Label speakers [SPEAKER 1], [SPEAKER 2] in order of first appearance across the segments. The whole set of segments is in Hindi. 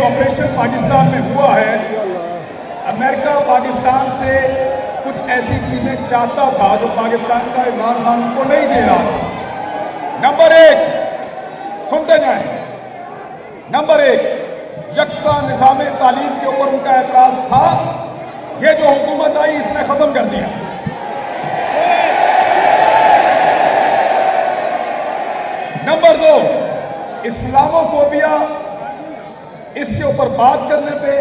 [SPEAKER 1] ऑपरेशन पाकिस्तान में हुआ है, अमेरिका पाकिस्तान से कुछ ऐसी चीजें चाहता था जो पाकिस्तान का इमरान खान को नहीं दे रहा था। नंबर एक, सुनते जाएं, नंबर एक, यकसा निजाम तालीम के ऊपर उनका एतराज था। ये जो हुकूमत आई इसने खत्म कर दिया। नंबर दो, इस्लामोफोबिया, इसके ऊपर बात करने पे,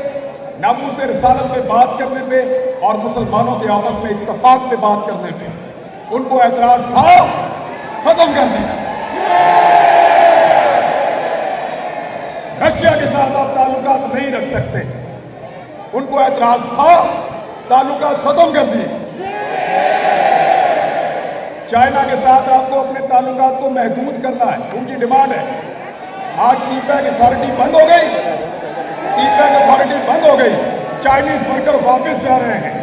[SPEAKER 1] नामूस रिसालत पे बात करने पे और मुसलमानों के आपस में इत्तफाक पे बात करने पे उनको एतराज था, खत्म कर दिया। रशिया के साथ आप ताल्लुकात नहीं रख सकते, उनको एतराज था, ताल्लुकात खत्म कर दिए। चाइना के साथ आपको अपने ताल्लुकात को महदूद करना है, उनकी डिमांड है। आज सीपैक अथॉरिटी बंद हो गई, सीपैक अथॉरिटी बंद हो गई, चाइनीज वर्कर वापस जा रहे हैं,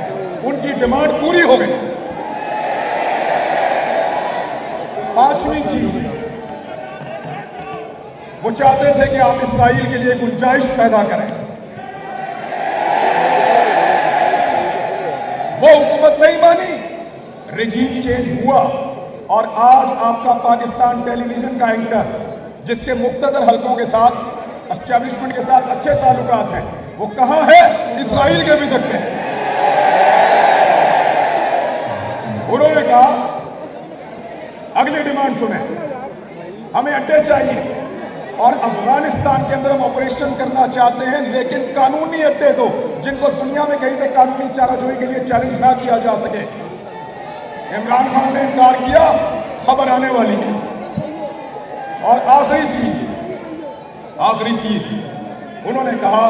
[SPEAKER 1] उनकी डिमांड पूरी हो गई। पांचवी चीज, वो चाहते थे कि आप इस्राइल के लिए गुंजाइश पैदा करें। वो हुकूमत नहीं मानी, रिजीम चेंज हुआ और आज आपका पाकिस्तान टेलीविजन का एंकर, जिसके मुक्तदर हलकों के साथ, एस्टेब्लिशमेंट के साथ अच्छे ताल्लुकात हैं, वो कहां है? इस्राइल के विजिट में। उन्होंने कहा, अगली डिमांड सुने, हमें अड्डे चाहिए और अफगानिस्तान के अंदर हम ऑपरेशन करना चाहते हैं, लेकिन कानूनी अड्डे दो जिनको दुनिया में कहीं पे कानूनी चाराजोई के लिए चैलेंज ना किया जा सके। इमरान खान ने इनकार किया, खबर आने वाली है। और आखिरी चीज उन्होंने कहा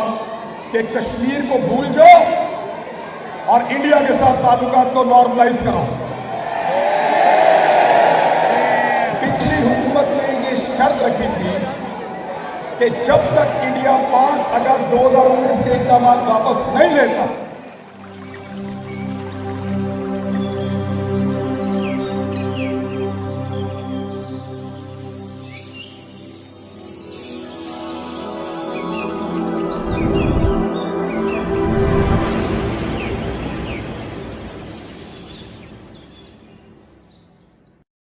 [SPEAKER 1] कि कश्मीर को भूल जाओ और इंडिया के साथ ताल्लुकात को नॉर्मलाइज करो। पिछली हुकूमत ने ये शर्त रखी थी कि जब तक इंडिया 5 अगस्त 2019 के इक़दामात वापस नहीं लेता